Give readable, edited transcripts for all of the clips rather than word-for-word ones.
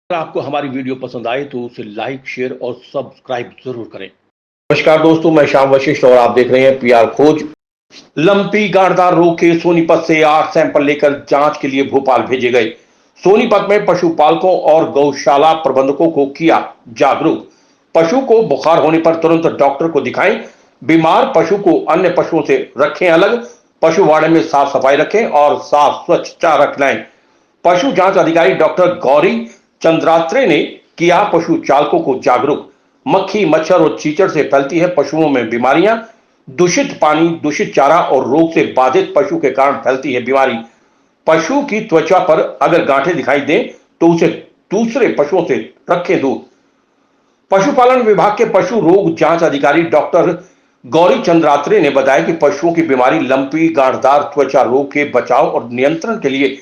अगर आपको हमारी वीडियो पसंद आए तो उसे लाइक, शेयर और सब्सक्राइब जरूर करें। नमस्कार दोस्तों, मैं श्याम वशिष्ठ और आप देख रहे हैं पीआर खोज। लंपी गांठदार रोग के सोनीपत से 8 सैंपल लेकर जांच के लिए भोपाल भेजे गए। सोनीपत में पशुपालकों और गौशाला प्रबंधकों को किया जागरूक। पशु को बुखार होने पर तुरंत डॉक्टर को दिखाएं। बीमार पशु को अन्य पशुओं से रखें अलग। पशुवाड़े में साफ सफाई रखें और साफ स्वच्छ चारा खिलाएं। पशु जांच अधिकारी डॉक्टर गौरी चंद्रात्रे ने किया पशु चालकों को जागरूक। मक्खी, मच्छर और चीचड़ से फैलती है पशुओं में बीमारियां। दूषित पानी, दूषित चारा और रोग से बाधित पशु के कारण फैलती है बीमारी। पशु की त्वचा पर अगर गांठें दिखाई दें तो उसे दूसरे पशुओं से रखें दूर। पशुपालन विभाग के पशु रोग जांच अधिकारी डॉक्टर गौरी चंद्रात्रे ने बताया कि पशुओं की बीमारी लंपी गांठदार त्वचा रोग के बचाव और नियंत्रण के लिए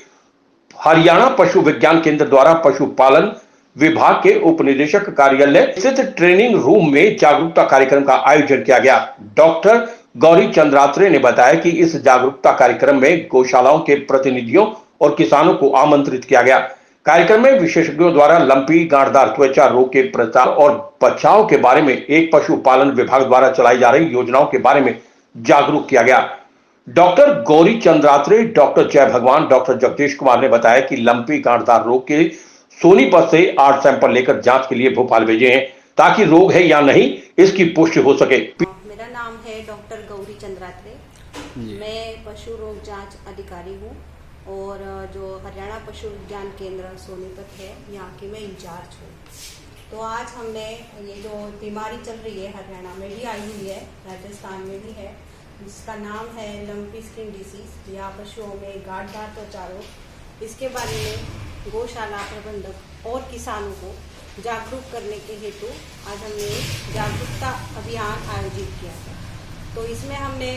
हरियाणा पशु विज्ञान केंद्र द्वारा पशुपालन विभाग के उप निदेशक कार्यालय स्थित ट्रेनिंग रूम में जागरूकता कार्यक्रम का आयोजन किया गया। डॉक्टर गौरी चंद्रात्रे ने बताया कि इस जागरूकता कार्यक्रम में गौशालाओं के प्रतिनिधियों और किसानों को आमंत्रित किया गया। कार्यक्रम में विशेषज्ञों द्वारा लंपी गांठदार त्वचा रोग के प्रचार और बचाव के बारे में एक पशुपालन विभाग द्वारा चलाई जा रही योजनाओं के बारे में जागरूक किया गया। डॉक्टर गौरी चंद्रात्रे, डॉक्टर जय भगवान, डॉक्टर जगदीश कुमार ने बताया कि लंपी गांठदार रोग के सोनीपत से 8 सैंपल लेकर जांच के लिए भोपाल भेजे हैं ताकि रोग है या नहीं इसकी पुष्टि हो सके। मेरा नाम है डॉक्टर गौरी चंद्रात्रे। मैं पशु रोग जांच अधिकारी हूँ और जो हरियाणा पशु विज्ञान केंद्र सोनीपत है यहाँ की मैं इंचार्ज हूँ। तो आज हमने ये जो बीमारी चल रही है हरियाणा में भी आई हुई है, राजस्थान में भी है, जिसका नाम है लंपी स्किन डिसीज या पशुओं में गांठदार त्वचा रोग, इसके बारे में गौशाला प्रबंधक और किसानों को जागरूक करने के हेतु आज हमने जागरूकता अभियान आयोजित किया था। तो इसमें हमने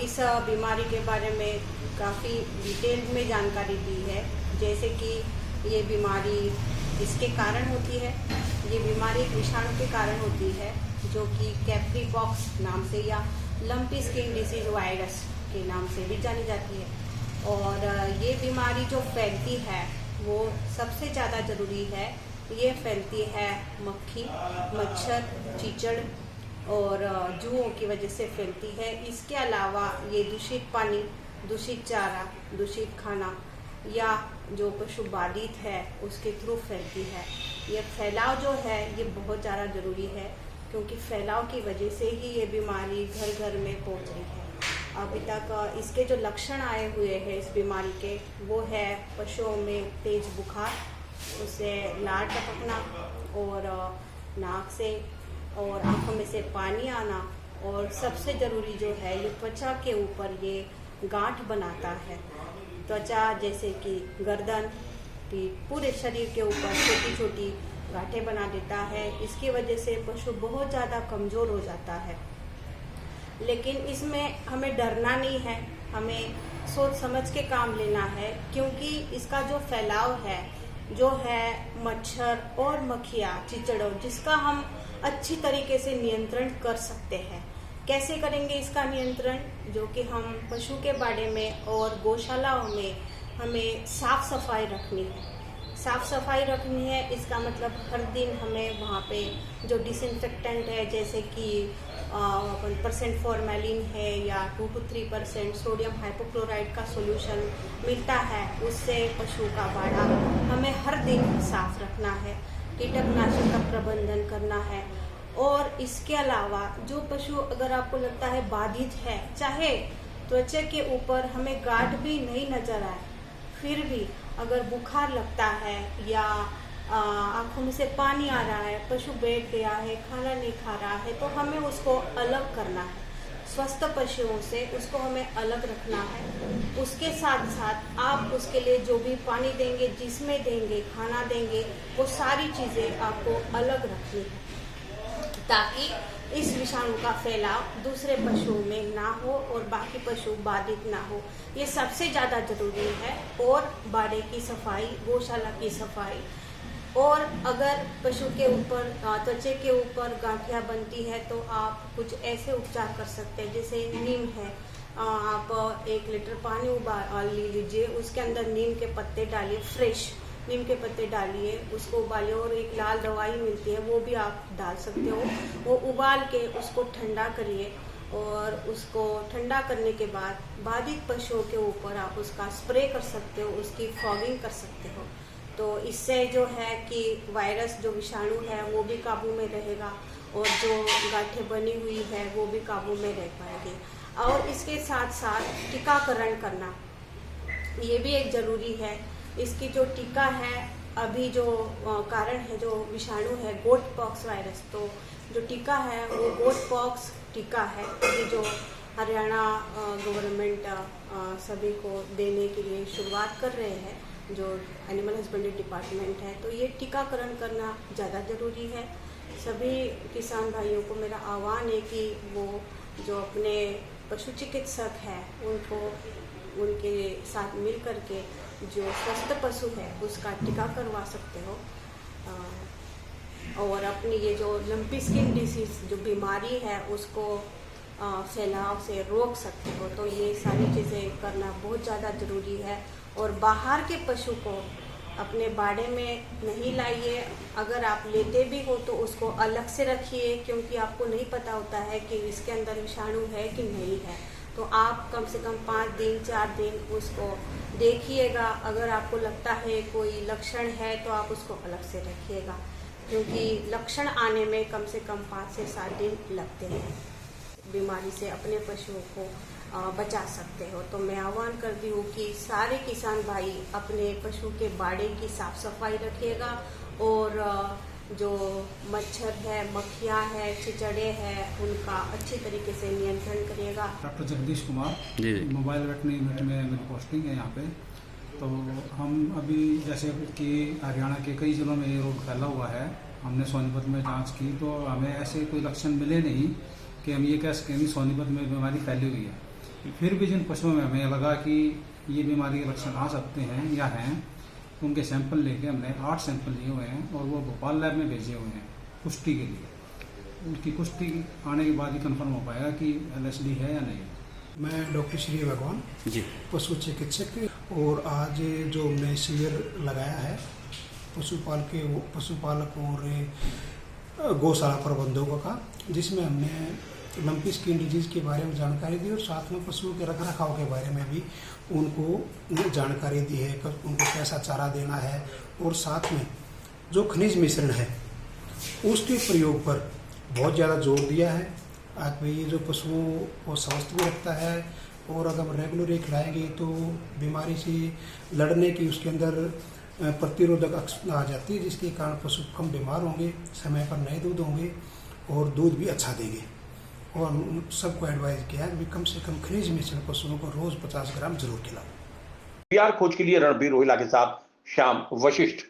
इस बीमारी के बारे में काफ़ी डिटेल में जानकारी दी है, जैसे कि ये बीमारी इसके कारण होती है। ये बीमारी एक विषाणु के कारण होती है जो कि कैप्री पॉक्स नाम से या लंपी स्किन डिसीज वायरस के नाम से भी जानी जाती है। और ये बीमारी जो फैलती है वो सबसे ज़्यादा ज़रूरी है, ये फैलती है मक्खी, मच्छर, चीचड़ और जूओं की वजह से फैलती है। इसके अलावा ये दूषित पानी, दूषित चारा, दूषित खाना या जो पशु बाधित है उसके थ्रू फैलती है। ये फैलाव जो है ये बहुत ज़्यादा ज़रूरी है क्योंकि फैलाव की वजह से ही ये बीमारी घर घर में पहुंच रही है। अभी तक इसके जो लक्षण आए हुए हैं इस बीमारी के वो है पशुओं में तेज बुखार, उससे लार टपकना और नाक से और आंखों में से पानी आना, और सबसे ज़रूरी जो है ये त्वचा के ऊपर ये गांठ बनाता है। त्वचा जैसे कि गर्दन, पीठ, पूरे शरीर के ऊपर छोटी छोटी गांठें बना देता है। इसकी वजह से पशु बहुत ज़्यादा कमज़ोर हो जाता है। लेकिन इसमें हमें डरना नहीं है, हमें सोच समझ के काम लेना है क्योंकि इसका जो फैलाव है जो है मच्छर और मक्खियाँ, चिचड़ों, जिसका हम अच्छी तरीके से नियंत्रण कर सकते हैं। कैसे करेंगे इसका नियंत्रण? जो कि हम पशु के बाड़े में और गौशालाओं में हमें साफ सफाई रखनी है। साफ सफाई रखनी है इसका मतलब हर दिन हमें वहाँ पे जो डिसइंफेक्टेंट है जैसे कि 1% फॉर्मेलिन है या 2 to 3% सोडियम हाइपोक्लोराइड का सॉल्यूशन मिलता है, उससे पशु का बाड़ा हमें हर दिन साफ रखना है। कीटनाशक का प्रबंधन करना है। और इसके अलावा जो पशु अगर आपको लगता है बाधित है, चाहे त्वचा के ऊपर हमें गांठ भी नहीं नजर आए, फिर भी अगर बुखार लगता है या आंखों में से पानी आ रहा है, पशु बैठ गया है, खाना नहीं खा रहा है, तो हमें उसको अलग करना है। स्वस्थ पशुओं से उसको हमें अलग रखना है। उसके साथ साथ आप उसके लिए जो भी पानी देंगे, जिसमें देंगे, खाना देंगे, वो सारी चीज़ें आपको अलग रखनी है ताकि इस विषाणु का फैलाव दूसरे पशुओं में ना हो और बाकी पशु बाधित ना हो। ये सबसे ज़्यादा ज़रूरी है। और बाड़े की सफाई, गौशाला की सफाई, और अगर पशु के ऊपर त्वचा के ऊपर गांठियाँ बनती है तो आप कुछ ऐसे उपचार कर सकते हैं जैसे नीम है। आप 1 लीटर पानी उबाल लीजिए, उसके अंदर नीम के पत्ते डालिए फ्रेश, नीम के पत्ते डालिए, उसको उबालिए और एक लाल दवाई मिलती है वो भी आप डाल सकते हो। वो उबाल के उसको ठंडा करिए और उसको ठंडा करने के बाद बाधित पशुओं के ऊपर आप उसका स्प्रे कर सकते हो, उसकी फॉगिंग कर सकते हो। तो इससे जो है कि वायरस जो विषाणु है वो भी काबू में रहेगा और जो गांठें बनी हुई है वो भी काबू में रह पाएगी। और इसके साथ साथ टीकाकरण करना ये भी एक ज़रूरी है। इसकी जो टीका है, अभी जो कारण है, जो विषाणु है गोट पॉक्स वायरस, तो जो टीका है वो गोट पॉक्स टीका है। अभी जो हरियाणा गवर्नमेंट सभी को देने के लिए शुरुआत कर रहे हैं, जो एनिमल हस्बेंड्री डिपार्टमेंट है, तो ये टीकाकरण करना ज़्यादा ज़रूरी है। सभी किसान भाइयों को मेरा आह्वान है कि वो जो अपने पशु चिकित्सक है उनके साथ मिल करके जो स्वस्थ पशु है उसका टीका करवा सकते हो और अपनी ये जो लंपी स्किन डिसीज जो बीमारी है उसको फैलाव से रोक सकते हो। तो ये सारी चीज़ें करना बहुत ज़्यादा ज़रूरी है। और बाहर के पशु को अपने बाड़े में नहीं लाइए। अगर आप लेते भी हो तो उसको अलग से रखिए, क्योंकि आपको नहीं पता होता है कि इसके अंदर विषाणु है कि नहीं है। तो आप कम से कम 5 दिन 4 दिन उसको देखिएगा। अगर आपको लगता है कोई लक्षण है तो आप उसको अलग से रखिएगा, क्योंकि लक्षण आने में कम से कम 5 से 7 दिन लगते हैं। बीमारी से अपने पशुओं को बचा सकते हो। तो मैं आह्वान करती हूँ कि सारे किसान भाई अपने पशु के बाड़े की साफ सफाई रखिएगा और जो मच्छर है, मक्खियाँ है, चिचड़े हैं, उनका अच्छी तरीके से नियंत्रण करिएगा। Doctor Jagdish Kumar ji. Mobile veterinary unit में मेरी पोस्टिंग है यहाँ पे। तो हम अभी जैसे कि हरियाणा के कई जिलों में ये रोग फैला हुआ है, हमने सोनीपत में जांच की तो हमें ऐसे कोई लक्षण मिले नहीं कि हम ये कह सकें कि सोनीपत में बीमारी फैली हुई है। फिर भी जिन पशुओं में हमें लगा कि ये बीमारी के लक्षण आ सकते हैं या हैं, उनके सैंपल लेके हमने 8 सैंपल लिए हुए हैं और वो भोपाल लैब में भेजे हुए हैं पुष्टि के लिए। उनकी पुष्टि आने के बाद ही कंफर्म हो पाएगा कि LSD है या नहीं। मैं डॉक्टर श्री भगवान जी, पशु चिकित्सक, और आज जो हमने शिविर लगाया है पशुपालक और गौशाला प्रबंधकों का, जिसमें हमने लंपी स्किन डिजीज़ के बारे में जानकारी दी और साथ में पशुओं के रख रखाव के बारे में भी उनको जानकारी दी है कि उनको कैसा चारा देना है, और साथ में जो खनिज मिश्रण है उसके प्रयोग पर बहुत ज़्यादा जोर दिया है। आप ये जो पशुओं को स्वस्थ भी रखता है और अगर रेगुलर ये खिलाएंगे तो बीमारी से लड़ने की उसके अंदर प्रतिरोधक आ जाती है, जिसके कारण पशु कम बीमार होंगे, समय पर नए दूध होंगे और दूध भी अच्छा देंगे। और सबको एडवाइस किया है कि कम से कम खनिज मिश्रण पशुओं को रोज 50 ग्राम जरूर खिलाओ। PR खोज के लिए रणबीर रोहिला के साथ श्याम वशिष्ठ।